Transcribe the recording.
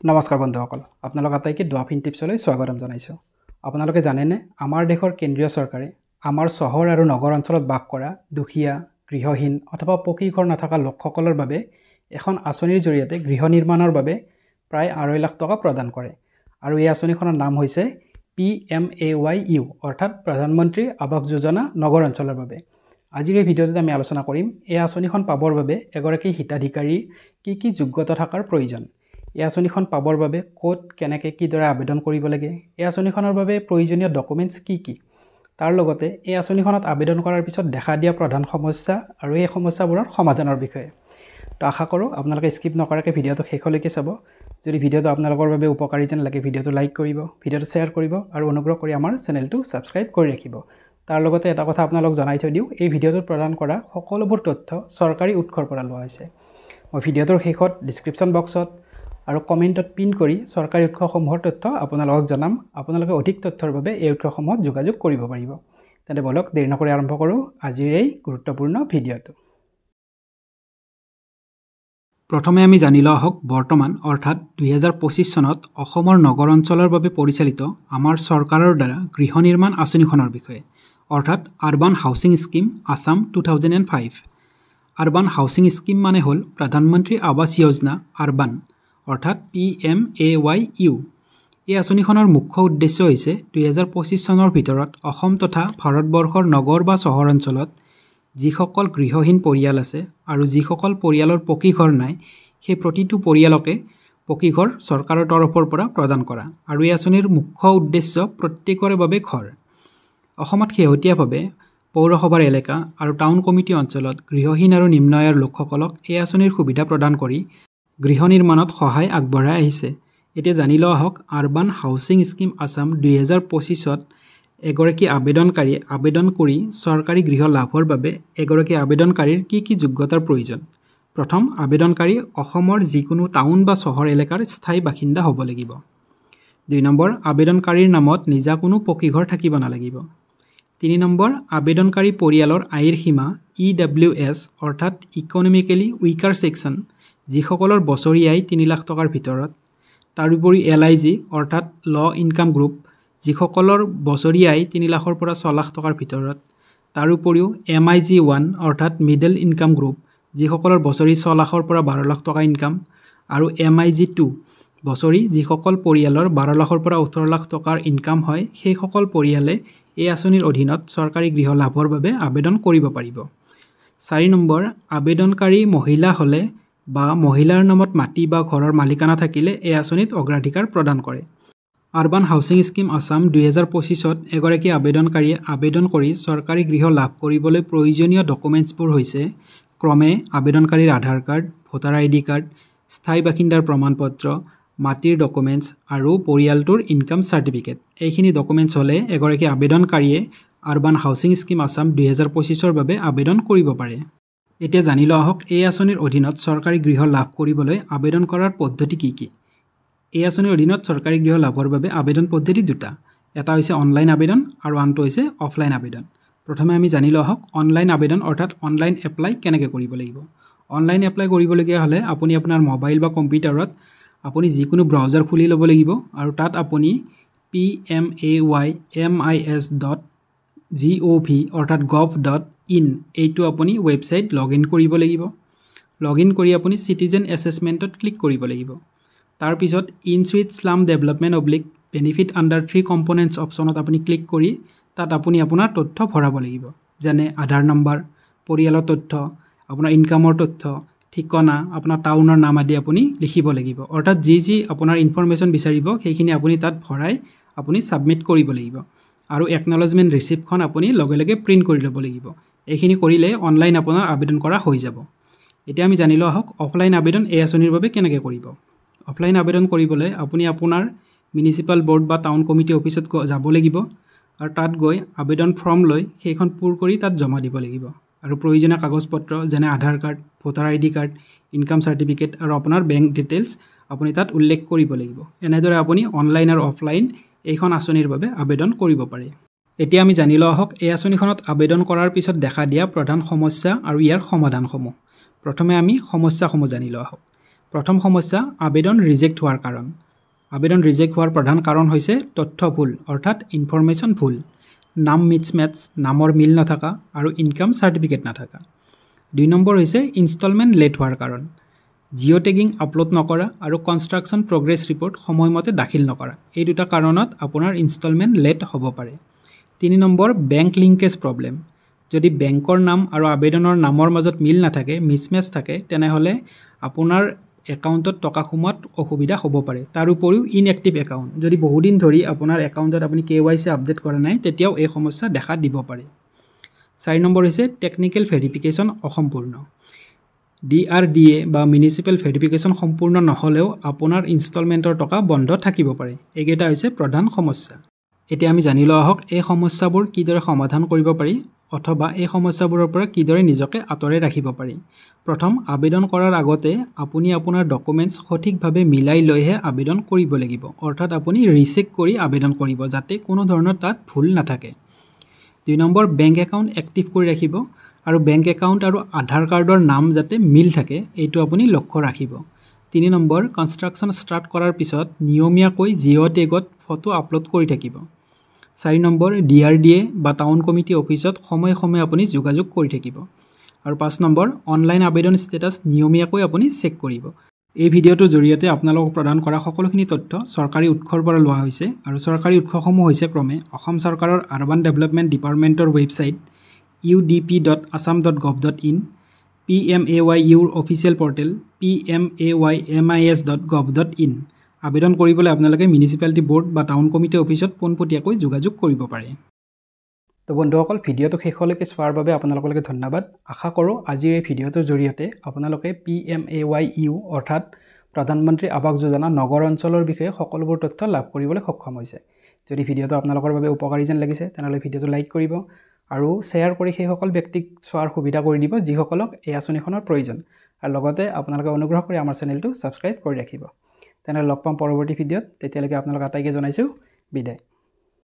নমস্কাৰ বন্ধুসকল, আপোনালোক আটাইকে ডুৱাফিন টিপছলৈ স্বাগতম জনাইছোঁ। আপোনালোকে জানেনে, আমাৰ দেশৰ কেন্দ্ৰীয় চৰকাৰে আমাৰ চহৰ আৰু নগৰ অঞ্চলত বাস কৰা দুখীয়া, গৃহহীন অথবা পকী ঘৰ নথকা লোকসকলৰ বাবে এখন আঁচনিৰ জৰিয়তে গৃহ নিৰ্মাণৰ বাবে প্ৰায় 2.5 লাখ টকা প্ৰদান কৰে। আৰু এই আঁচনিখনৰ নাম হৈছে PMAYU, অৰ্থাৎ প্ৰধানমন্ত্ৰী আৱাস যোজনা নগৰ অঞ্চলৰ বাবে। আজিৰ এই ভিডিঅ'টোত আমি আলোচনা কৰিম এই আঁচনিখন পাবৰ বাবে এগৰাকী হিতাধিকাৰীৰ কি যোগ্যতা থকাৰ প্ৰয়োজন। এই আঁচনিখন পাবৰ বাবে ক'ত কেনেকৈ কিদৰে আবেদন কৰিব লাগে, এই আঁচনিখনৰ বাবে প্ৰয়োজনীয় ডকুমেণ্টছ কি তাৰ লগতে এই আঁচনিখনত আবেদন কৰাৰ পিছত দেখা দিয়া প্ৰধান সমস্যা আৰু এই সমস্যাবোৰৰ সমাধানৰ বিষয়ে। তো আশা কৰোঁ আপোনালোকে স্কিপ নকৰাকৈ ভিডিঅ'টো শেষলৈকে চাব। যদি ভিডিঅ'টো আপোনালোকৰ বাবে উপকাৰী যেন লাগে ভিডিঅ'টো লাইক কৰিব, ভিডিঅ'টো শ্বেয়াৰ কৰিব আৰু অনুগ্ৰহ কৰি আমাৰ চেনেলটো ছাবস্ক্ৰাইব কৰি ৰাখিব। তাৰ লগতে এটা কথা আপোনালোক জনাই থৈ দিওঁ, এই ভিডিঅ'টোত প্ৰদান কৰা সকলোবোৰ তথ্য চৰকাৰী উৎসৰ পৰা লোৱা হৈছে। মই ভিডিঅ'টোৰ শেষত ডিছক্ৰিপশ্যন বক্সত আৰু কমেণ্টত পিন কৰি চৰকাৰী উৎসসমূহৰ তথ্য আপোনালোকক জনাম। আপোনালোকে অধিক তথ্যৰ বাবে এই উৎসসমূহত যোগাযোগ কৰিব পাৰিব। তেন্তে বলক দেৰি নকৰি আৰম্ভ কৰোঁ আজিৰ এই গুৰুত্বপূৰ্ণ ভিডিঅ'টো। প্ৰথমে আমি জানি লোৱা হওক বৰ্তমান অৰ্থাৎ 2025 চনত অসমৰ নগৰ অঞ্চলৰ বাবে পৰিচালিত আমাৰ চৰকাৰৰ দ্বাৰা গৃহ নিৰ্মাণ আঁচনিখনৰ বিষয়ে, অৰ্থাৎ urban housing scheme Assam 2005। Urban housing scheme মানে হ'ল প্ৰধানমন্ত্ৰী আৱাস যোজনা আৰবান, অৰ্থাৎ PMAYU। এই আঁচনিখনৰ মুখ্য উদ্দেশ্য হৈছে 2025 চনৰ ভিতৰত অসম তথা ভাৰতবৰ্ষৰ নগৰ বা চহৰ অঞ্চলত যিসকল গৃহহীন পৰিয়াল আছে আৰু যিসকল পৰিয়ালৰ পকী ঘৰ নাই, সেই প্ৰতিটো পৰিয়ালকে পকী ঘৰ চৰকাৰৰ তৰফৰ পৰা প্ৰদান কৰা। আৰু এই আঁচনিৰ মুখ্য উদ্দেশ্য প্ৰত্যেকৰে বাবে ঘৰ। অসমত শেহতীয়াভাৱে পৌৰসভাৰ এলেকা আৰু টাউন কমিটি অঞ্চলত গৃহহীন আৰু নিম্ন আয়ৰ লোকসকলক এই আঁচনিৰ সুবিধা প্ৰদান কৰি গৃহ নিৰ্মাণত সহায় আগবঢ়াই আহিছে। এতিয়া জানি লোৱা হওক আৰবান হাউচিং স্কিম আছাম 2025ত এগৰাকী আবেদনকাৰীয়ে আবেদন কৰি চৰকাৰী গৃহ লাভৰ বাবে এগৰাকী আবেদনকাৰীৰ কি যোগ্যতাৰ প্ৰয়োজন। প্ৰথম, আবেদনকাৰী অসমৰ যিকোনো টাউন বা চহৰ এলেকাৰ স্থায়ী বাসিন্দা হ'ব লাগিব। 2 নম্বৰ, আবেদনকাৰীৰ নামত নিজা কোনো পকী ঘৰ থাকিব নালাগিব। 3 নম্বৰ, আবেদনকাৰী পৰিয়ালৰ আয়ৰ সীমা EWS অৰ্থাৎ ইকনমিকেলি উইকাৰ ছেকশ্যন, যিসকলৰ বছৰি আয় 3 লাখ টকাৰ ভিতৰত। তাৰোপৰি LIG অৰ্থাৎ ল' ইনকাম গ্ৰুপ, যিসকলৰ বছৰি আয় 3 লাখৰ পৰা 6 লাখ টকাৰ ভিতৰত। তাৰোপৰিও MIG1 অৰ্থাৎ মিডল ইনকাম গ্ৰুপ, যিসকলৰ বছৰি 6 লাখৰ পৰা 12 লাখ টকা ইনকাম। আৰু MIG2 বছৰি যিসকল পৰিয়ালৰ 12 লাখৰ পৰা 18 লাখ টকাৰ ইনকাম হয়, সেইসকল পৰিয়ালে এই আঁচনিৰ অধীনত চৰকাৰী গৃহ লাভৰ বাবে আবেদন কৰিব পাৰিব। 4 নম্বৰ, আবেদনকাৰী মহিলা হ'লে বা মহিলাৰ নামত মাটি বা ঘৰৰ মালিকানা থাকিলে এই আঁচনিত অগ্ৰাধিকাৰ প্ৰদান কৰে। আৰবান হাউচিং স্কিম আছাম 2025ত এগৰাকী আবেদনকাৰীয়ে আবেদন কৰি চৰকাৰী গৃহ লাভ কৰিবলৈ প্ৰয়োজনীয় ডকুমেণ্টছবোৰ হৈছে ক্ৰমে আবেদনকাৰীৰ আধাৰ কাৰ্ড, ভোটাৰ ID কাৰ্ড, স্থায়ী বাসিন্দাৰ প্ৰমাণপত্ৰ, মাটিৰ ডকুমেণ্টছ আৰু পৰিয়ালটোৰ ইনকাম চাৰ্টিফিকেট। এইখিনি ডকুমেণ্টছ হ'লে এগৰাকী আবেদনকাৰীয়ে আৰবান হাউচিং স্কিম আছাম 2025ৰ বাবে আবেদন কৰিব পাৰে। এতিয়া জানি লোৱা হওক এই আঁচনিৰ অধীনত চৰকাৰী গৃহ লাভ কৰিবলৈ আবেদন কৰাৰ পদ্ধতি কি। এই আঁচনিৰ অধীনত চৰকাৰী গৃহ লাভৰ বাবে আবেদন পদ্ধতি দুটা। এটা হৈছে অনলাইন আবেদন আৰু আনটো হৈছে অফলাইন আবেদন। প্ৰথমে আমি জানি লোৱা হওক অনলাইন আবেদন অৰ্থাৎ অনলাইন এপ্লাই কেনেকৈ কৰিব লাগিব। অনলাইন এপ্লাই কৰিবলগীয়া হ'লে আপুনি আপোনাৰ মোবাইল বা কম্পিউটাৰত আপুনি যিকোনো ব্ৰাউজাৰ খুলি ল'ব লাগিব আৰু তাত আপুনি PMAYMIS.gov অৰ্থাৎ gov.in এইটো আপুনি ৱেবছাইট লগ ইন কৰিব লাগিব। লগ ইন কৰি আপুনি চিটিজেন এছেছমেণ্টত ক্লিক কৰিব লাগিব। তাৰপিছত in situ slum development benefit under 3 components অপশ্যনত আপুনি ক্লিক কৰি তাত আপুনি আপোনাৰ তথ্য ভৰাব লাগিব, যেনে আধাৰ নম্বৰ, পৰিয়ালৰ তথ্য, আপোনাৰ ইনকামৰ তথ্য, ঠিকনা, আপোনাৰ টাউনৰ নাম আদি আপুনি লিখিব লাগিব। অৰ্থাৎ যি আপোনাৰ ইনফৰমেশ্যন বিচাৰিব সেইখিনি আপুনি তাত ভৰাই আপুনি ছাবমিট কৰিব লাগিব। আৰু একনলেজমেণ্ট ৰিচিপ্টখন আপুনি লগে প্ৰিণ্ট কৰি ল'ব লাগিব। এইখিনি কৰিলে অনলাইন আপোনাৰ আবেদন কৰা হৈ যাব। এতিয়া আমি জানি লোৱা হওক অফলাইন আবেদন এই আঁচনিৰ বাবে কেনেকৈ কৰিব। অফলাইন আবেদন কৰিবলৈ আপুনি আপোনাৰ মিউনিচিপাল বৰ্ড বা টাউন কমিটি অফিচত যাব লাগিব আৰু তাত গৈ আবেদন ফৰ্ম লৈ সেইখন পূৰ কৰি তাত জমা দিব লাগিব। আৰু প্ৰয়োজনীয় কাগজপত্ৰ যেনে Aadhaar card, voter ID card, income certificate আৰু আপোনাৰ বেংক ডিটেইলছ আপুনি তাত উল্লেখ কৰিব লাগিব। এনেদৰে আপুনি অনলাইন আৰু অফলাইন এইখন আঁচনিৰ বাবে আবেদন কৰিব পাৰে। এতিয়া আমি জানি লোৱা হওক এই আঁচনিখনত আবেদন কৰাৰ পিছত দেখা দিয়া প্ৰধান সমস্যা আৰু ইয়াৰ সমাধানসমূহ। প্ৰথমে আমি সমস্যাসমূহ জানি লোৱা হওক। প্ৰথম সমস্যা আবেদন ৰিজেক্ট হোৱাৰ কাৰণ। আবেদন ৰিজেক্ট হোৱাৰ প্ৰধান কাৰণ হৈছে তথ্য ভুল অৰ্থাৎ ইনফৰমেশ্যন ভুল, নাম মিছমেটচ, নামৰ মিল নথকা আৰু ইনকাম চাৰ্টিফিকেট নাথাকা। 2 নম্বৰ হৈছে ইনষ্টলমেণ্ট লেট হোৱাৰ কাৰণ। জিঅ' টেগিং আপলোড নকৰা আৰু কনষ্ট্ৰাকশ্যন প্ৰগ্ৰেছ ৰিপৰ্ট সময়মতে দাখিল নকৰা। এই দুটা কাৰণত আপোনাৰ ইনষ্টলমেণ্ট লেট হ'ব পাৰে। 3 নম্বৰ বেংক লিংকেজ প্ৰব্লেম। যদি বেংকৰ নাম আৰু আবেদনৰ নামৰ মাজত মিল নাথাকে, মিছমেচ থাকে, তেনেহ'লে আপোনাৰ একাউণ্টত টকা সোমোৱাত অসুবিধা হ'ব পাৰে। তাৰ উপৰিও ইনএক্টিভ একাউণ্ট, যদি বহুদিন ধৰি আপোনাৰ একাউণ্টত আপুনি KYC আপডেট কৰা নাই, তেতিয়াও এই সমস্যা দেখা দিব পাৰে। 4 নম্বৰ হৈছে টেকনিকেল ভেৰিফিকেশ্যন অসম্পূৰ্ণ। DRDA বা মিউনিচিপেল ভেৰিফিকেশ্যন সম্পূৰ্ণ নহ'লেও আপোনাৰ ইনষ্টলমেণ্টৰ টকা বন্ধ থাকিব পাৰে। এইকেইটা হৈছে প্ৰধান সমস্যা। এতিয়া আমি জানি লোৱা হওক এই সমস্যাবোৰ কিদৰে সমাধান কৰিব পাৰি অথবা এই সমস্যাবোৰৰ পৰা কিদৰে নিজকে আঁতৰাই ৰাখিব পাৰি। প্ৰথম, আবেদন কৰাৰ আগতে আপুনি আপোনাৰ ডকুমেণ্টছ সঠিকভাৱে মিলাই লৈহে আবেদন কৰিব লাগিব। অৰ্থাৎ আপুনি ৰিচেক কৰি আবেদন কৰিব যাতে কোনো ধৰণৰ তাত ভুল নাথাকে। 2 নম্বৰ, বেংক একাউণ্ট এক্টিভ কৰি ৰাখিব আৰু বেংক একাউণ্ট আৰু আধাৰ কাৰ্ডৰ নাম যাতে মিল থাকে এইটো আপুনি লক্ষ্য ৰাখিব। 3 নম্বৰ, কনষ্ট্ৰাকশ্যন ষ্টাৰ্ট কৰাৰ পিছত নিয়মীয়াকৈ জিঅ' টেগত ফটো আপলোড কৰি থাকিব। 4 নম্বৰ, DRDA বা টাউন কমিটি অফিচত সময়ে সময়ে আপুনি যোগাযোগ কৰি থাকিব। আৰু 5 নম্বৰ, অনলাইন আবেদন ষ্টেটাছ নিয়মীয়াকৈ আপুনি চেক কৰিব। এই ভিডিঅ'টোৰ জৰিয়তে আপোনালোকক প্ৰদান কৰা সকলোখিনি তথ্য চৰকাৰী উৎসৰ পৰা লোৱা হৈছে আৰু চৰকাৰী উৎসসমূহ হৈছে ক্ৰমে অসম চৰকাৰৰ আৰবান ডেভেলপমেণ্ট ডিপাৰ্টমেণ্টৰ ৱেবছাইট udp.assam.gov.in, PMAYUৰ অফিচিয়েল পৰ্টেল PMAYMIS.gov.in। আবেদন কৰিবলৈ আপোনালোকে মিউনিচিপালিটি বৰ্ড বা টাউন কমিটি অফিচত পোনপটীয়াকৈ যোগাযোগ কৰিব পাৰে। তো বন্ধুসকল, ভিডিঅ'টো শেষলৈকে চোৱাৰ বাবে আপোনালোকলৈকে ধন্যবাদ। আশা কৰোঁ আজিৰ এই ভিডিঅ'টোৰ জৰিয়তে আপোনালোকে PMAYU অৰ্থাৎ প্ৰধানমন্ত্ৰী আৱাস যোজনা নগৰ অঞ্চলৰ বিষয়ে সকলোবোৰ তথ্য লাভ কৰিবলৈ সক্ষম হৈছে। যদি ভিডিঅ'টো আপোনালোকৰ বাবে উপকাৰী যেন লাগিছে তেনেহ'লে ভিডিঅ'টো লাইক কৰিব আৰু শ্বেয়াৰ কৰি সেইসকল ব্যক্তিক চোৱাৰ সুবিধা কৰি দিব যিসকলক এই আঁচনিখনৰ প্ৰয়োজন। আৰু লগতে আপোনালোকে অনুগ্ৰহ কৰি আমাৰ চেনেলটো ছাবস্ক্ৰাইব কৰি ৰাখিব। তেনেহ'লে লগ পাম পৰৱৰ্তী ভিডিঅ'ত। তেতিয়ালৈকে আপোনালোক আটাইকে জনাইছোঁ বিদায়।